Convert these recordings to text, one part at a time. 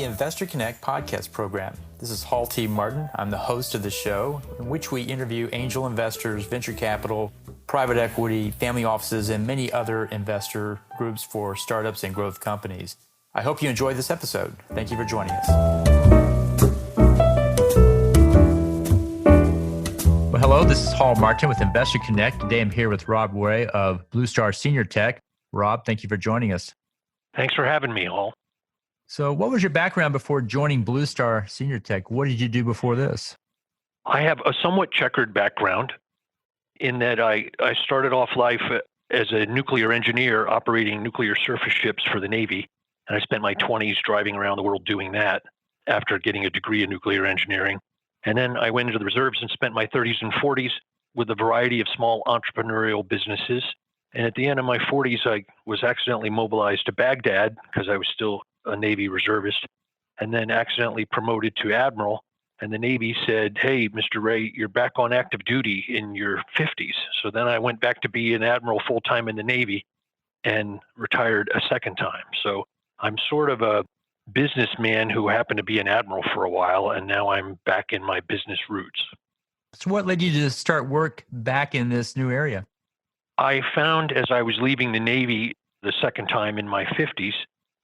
Investor Connect podcast program. This is Hall T. Martin. I'm the host of the show, in which we interview angel investors, venture capital, private equity, family offices, and many other investor groups for startups and growth companies. I hope you enjoy this episode. Thank you for joining us. Well, hello, this is Hall Martin with Investor Connect. Today I'm here with Rob Wray of BlueStar SeniorTech. Rob, thank you for joining us. Thanks for having me, Hall. So what was your background before joining BlueStar SeniorTech? What did you do before this? I have a somewhat checkered background in that I started off life as a nuclear engineer operating nuclear surface ships for the Navy. And I spent my 20s driving around the world doing that after getting a degree in nuclear engineering. And then I went into the reserves and spent my 30s and 40s with a variety of small entrepreneurial businesses. And at the end of my 40s, I was accidentally mobilized to Baghdad because I was still a Navy reservist, and then accidentally promoted to admiral. And the Navy said, "Hey, Mr. Wray, you're back on active duty in your 50s. So then I went back to be an admiral full-time in the Navy and retired a second time. So I'm sort of a businessman who happened to be an admiral for a while, and now I'm back in my business roots. So what led you to start work back in this new area? I found as I was leaving the Navy the second time in my 50s,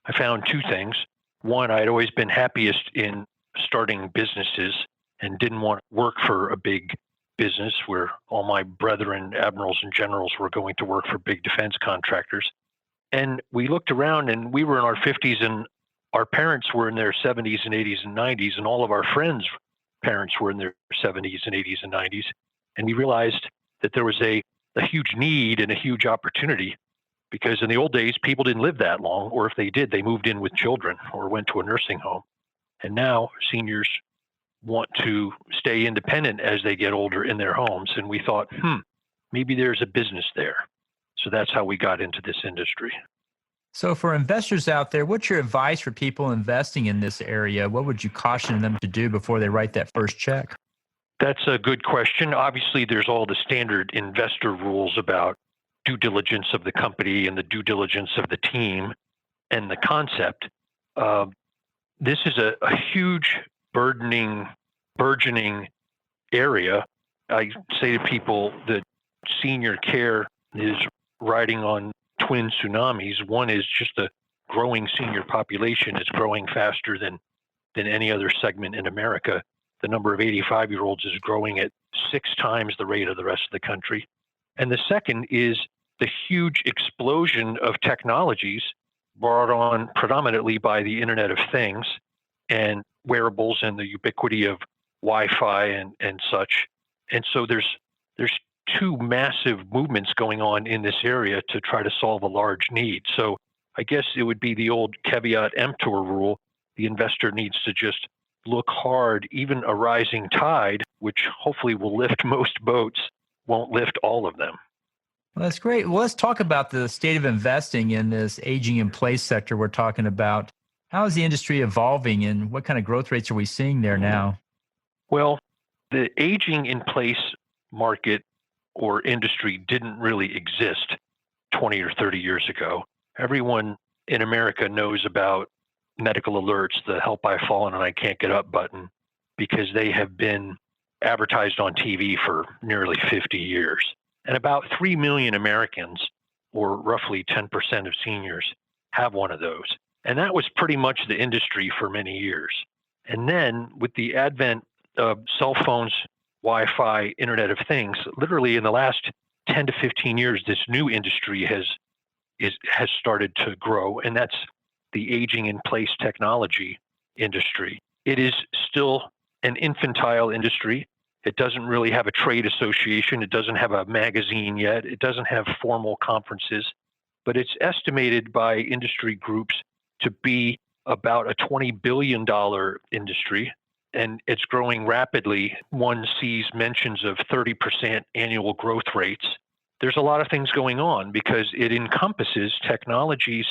I found two things. One, I'd always been happiest in starting businesses and didn't want to work for a big business where all my brethren, admirals and generals, were going to work for big defense contractors. And we looked around and we were in our 50s and our parents were in their 70s and 80s and 90s, and all of our friends' parents were in their 70s and 80s and 90s. And we realized that there was a huge need and a huge opportunity. Because in the old days, people didn't live that long, or if they did, they moved in with children or went to a nursing home. And now seniors want to stay independent as they get older in their homes. And we thought, maybe there's a business there. So that's how we got into this industry. So for investors out there, what's your advice for people investing in this area? What would you caution them to do before they write that first check? That's a good question. Obviously, there's all the standard investor rules about due diligence of the company and the due diligence of the team and the concept. This is a huge, burgeoning area. I say to people that senior care is riding on twin tsunamis. One is just the growing senior population is growing faster than any other segment in America. The number of 85-year-olds is growing at 6 times the rate of the rest of the country. And the second is the huge explosion of technologies brought on predominantly by the Internet of Things and wearables and the ubiquity of Wi-Fi and such. And so there's two massive movements going on in this area to try to solve a large need. So I guess it would be the old caveat emptor rule. The investor needs to just look hard. Even a rising tide, which hopefully will lift most boats, won't lift all of them. Well, that's great. Well, let's talk about the state of investing in this aging in place sector we're talking about. How is the industry evolving and what kind of growth rates are we seeing there now? Well, the aging in place market or industry didn't really exist 20 or 30 years ago. Everyone in America knows about medical alerts, the help I've fallen and I can't get up button, because they have been advertised on TV for nearly 50 years. And about 3 million Americans, or roughly 10% of seniors, have one of those. And that was pretty much the industry for many years. And then with the advent of cell phones, Wi-Fi, Internet of Things, literally in the last 10 to 15 years, this new industry has started to grow, and that's the aging in place technology industry. It is still an infantile industry. It doesn't really have a trade association. It doesn't have a magazine yet. It doesn't have formal conferences, but it's estimated by industry groups to be about a $20 billion industry, and it's growing rapidly. One sees mentions of 30% annual growth rates. There's a lot of things going on because it encompasses technologies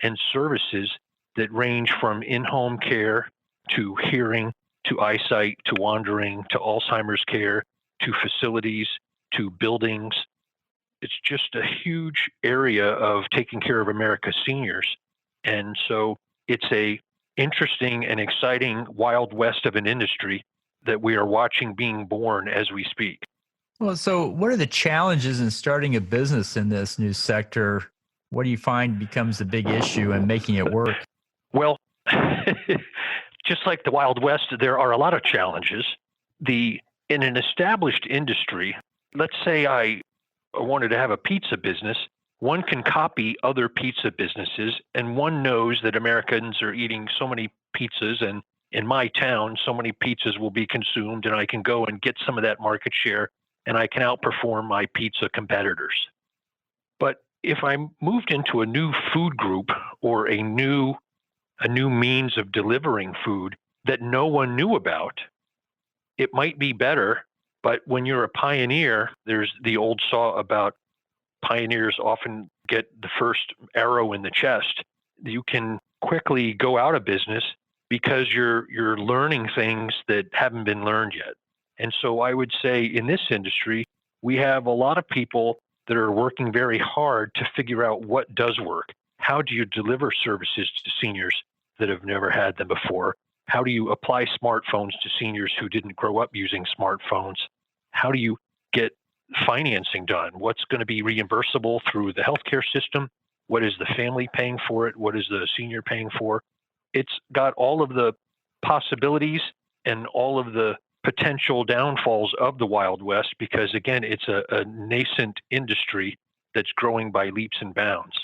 and services that range from in-home care to hearing, to eyesight, to wandering, to Alzheimer's care, to facilities, to buildings. It's just a huge area of taking care of America's seniors. And so it's a interesting and exciting wild west of an industry that we are watching being born as we speak. Well, so what are the challenges in starting a business in this new sector? What do you find becomes the big issue in making it work? Well, just like the Wild West, there are a lot of challenges. In an established industry, let's say I wanted to have a pizza business, one can copy other pizza businesses, and one knows that Americans are eating so many pizzas, and in my town, so many pizzas will be consumed, and I can go and get some of that market share, and I can outperform my pizza competitors. But if I moved into a new food group or a new means of delivering food that no one knew about, it might be better. But when you're a pioneer, there's the old saw about pioneers often get the first arrow in the chest. You can quickly go out of business because you're learning things that haven't been learned yet. And so I would say in this industry, we have a lot of people that are working very hard to figure out what does work. How do you deliver services to seniors that have never had them before? How do you apply smartphones to seniors who didn't grow up using smartphones? How do you get financing done? What's going to be reimbursable through the healthcare system? What is the family paying for it? What is the senior paying for? It's got all of the possibilities and all of the potential downfalls of the Wild West because, again, it's a nascent industry that's growing by leaps and bounds.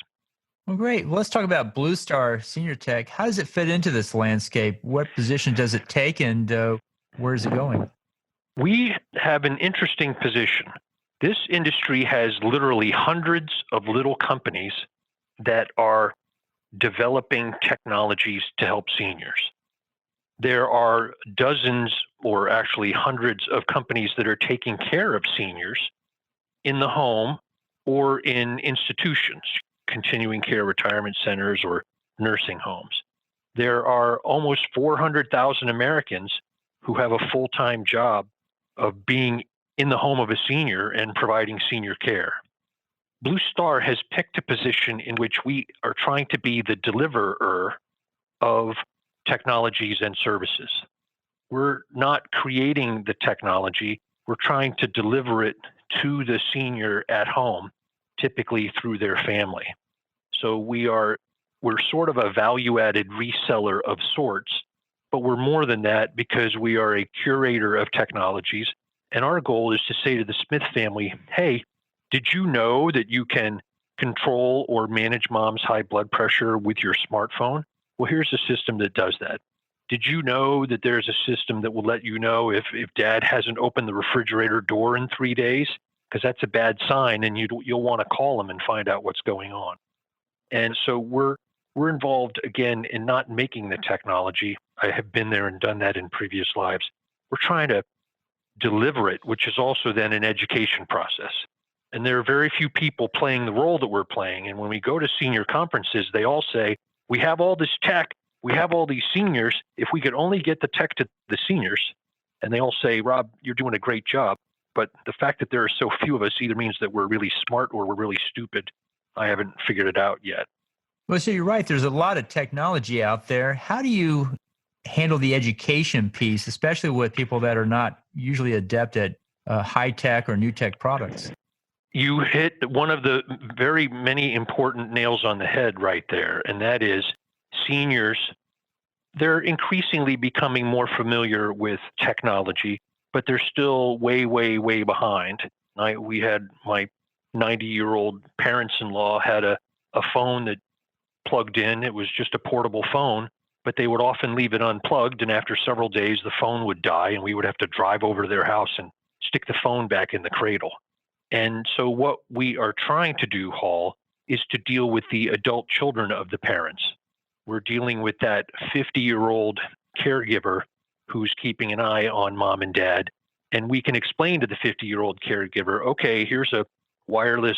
Well, great. Well, let's talk about BlueStar SeniorTech. How does it fit into this landscape? What position does it take, and where is it going? We have an interesting position. This industry has literally hundreds of little companies that are developing technologies to help seniors. There are dozens or actually hundreds of companies that are taking care of seniors in the home or in institutions, continuing care retirement centers or nursing homes. There are almost 400,000 Americans who have a full-time job of being in the home of a senior and providing senior care. Blue Star has picked a position in which we are trying to be the deliverer of technologies and services. We're not creating the technology, we're trying to deliver it to the senior at home, typically through their family. So we're sort of a value-added reseller of sorts, but we're more than that because we are a curator of technologies. And our goal is to say to the Smith family, hey, did you know that you can control or manage mom's high blood pressure with your smartphone? Well, here's a system that does that. Did you know that there's a system that will let you know if dad hasn't opened the refrigerator door in 3 days? Because that's a bad sign, and you'll want to call him and find out what's going on. And so we're involved, again, in not making the technology. I have been there and done that in previous lives. We're trying to deliver it, which is also then an education process. And there are very few people playing the role that we're playing. And when we go to senior conferences, they all say, we have all this tech, we have all these seniors. If we could only get the tech to the seniors, and they all say, Rob, you're doing a great job. But the fact that there are so few of us either means that we're really smart or we're really stupid. I haven't figured it out yet. Well, so you're right. There's a lot of technology out there. How do you handle the education piece, especially with people that are not usually adept at high tech or new tech products? You hit one of the very many important nails on the head right there, and that is seniors. They're increasingly becoming more familiar with technology, but they're still way, way, way behind. We had my 90-year-old parents-in-law had a phone that plugged in. It was just a portable phone, but they would often leave it unplugged, and after several days, the phone would die, and we would have to drive over to their house and stick the phone back in the cradle. And so what we are trying to do, Hall, is to deal with the adult children of the parents. We're dealing with that 50-year-old caregiver who's keeping an eye on mom and dad. And we can explain to the 50-year-old caregiver, okay, here's a wireless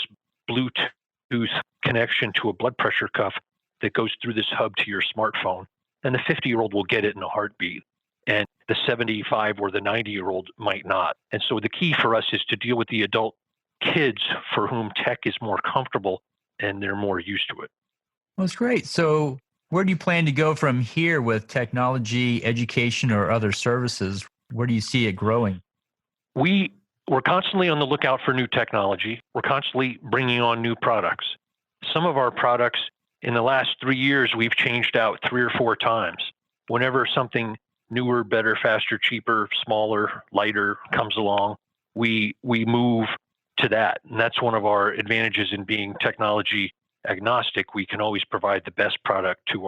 Bluetooth connection to a blood pressure cuff that goes through this hub to your smartphone. And the 50-year-old will get it in a heartbeat. And the 75 or the 90-year-old might not. And so the key for us is to deal with the adult kids for whom tech is more comfortable and they're more used to it. Well, it's great. So Where do you plan to go from here with technology, education, or other services? Where do you see it growing? We're constantly on the lookout for new technology. We're constantly bringing on new products. Some of our products in the last 3 years, we've changed out 3 or 4 times. Whenever something newer, better, faster, cheaper, smaller, lighter comes along, we move to that. And that's one of our advantages in being technology agnostic. We can always provide the best product to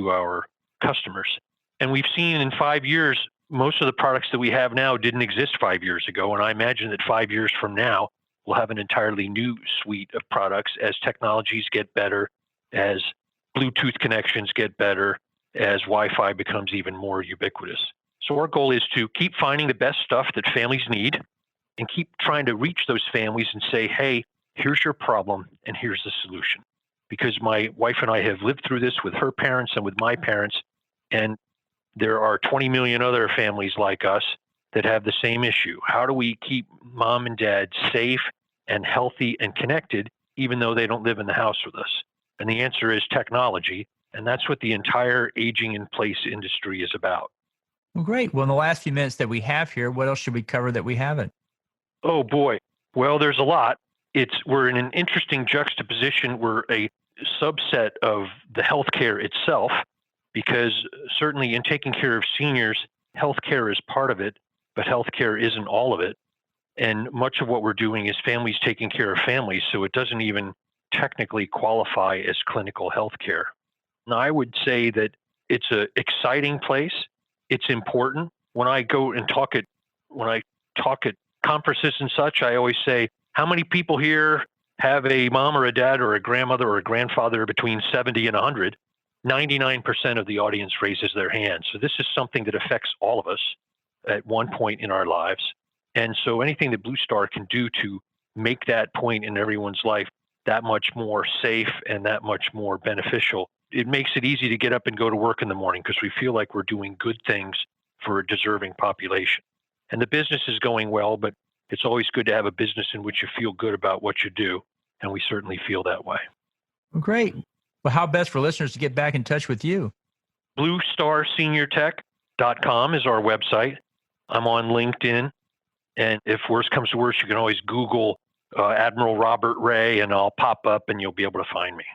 our customers. And we've seen in 5 years, most of the products that we have now didn't exist 5 years ago. And I imagine that 5 years from now, we'll have an entirely new suite of products as technologies get better, as Bluetooth connections get better, as Wi-Fi becomes even more ubiquitous. So our goal is to keep finding the best stuff that families need and keep trying to reach those families and say, hey, here's your problem and here's the solution. Because my wife and I have lived through this with her parents and with my parents, and there are 20 million other families like us that have the same issue. How do we keep mom and dad safe and healthy and connected, even though they don't live in the house with us? And the answer is technology. And that's what the entire aging in place industry is about. Well, great. Well, in the last few minutes that we have here, what else should we cover that we haven't? Oh boy. Well, there's a lot. We're in an interesting juxtaposition. We're a subset of the healthcare itself, because certainly in taking care of seniors, healthcare is part of it, but healthcare isn't all of it. And much of what we're doing is families taking care of families, so it doesn't even technically qualify as clinical healthcare. Now, I would say that it's an exciting place. It's important. When I talk at conferences and such, I always say, how many people here have a mom or a dad or a grandmother or a grandfather between 70 and 100? 99% of the audience raises their hand. So this is something that affects all of us at one point in our lives. And so anything that BlueStar can do to make that point in everyone's life that much more safe and that much more beneficial, it makes it easy to get up and go to work in the morning because we feel like we're doing good things for a deserving population. And the business is going well, but it's always good to have a business in which you feel good about what you do. And we certainly feel that way. Well, great. Well, how best for listeners to get back in touch with you? BlueStarSeniorTech.com is our website. I'm on LinkedIn. And if worse comes to worse, you can always Google Admiral Robert Wray, and I'll pop up and you'll be able to find me.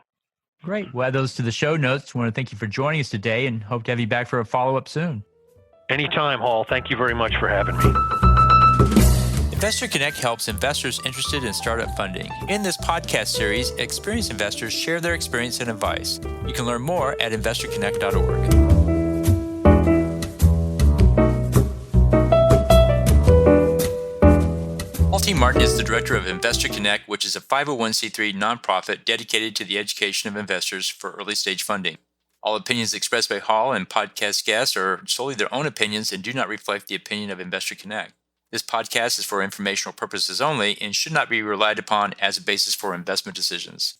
Great. We'll add those to the show notes. I want to thank you for joining us today and hope to have you back for a follow-up soon. Anytime, Hall. Thank you very much for having me. Investor Connect helps investors interested in startup funding. In this podcast series, experienced investors share their experience and advice. You can learn more at investorconnect.org. Paul T. Martin is the director of Investor Connect, which is a 501c3 nonprofit dedicated to the education of investors for early-stage funding. All opinions expressed by Hall and podcast guests are solely their own opinions and do not reflect the opinion of Investor Connect. This podcast is for informational purposes only and should not be relied upon as a basis for investment decisions.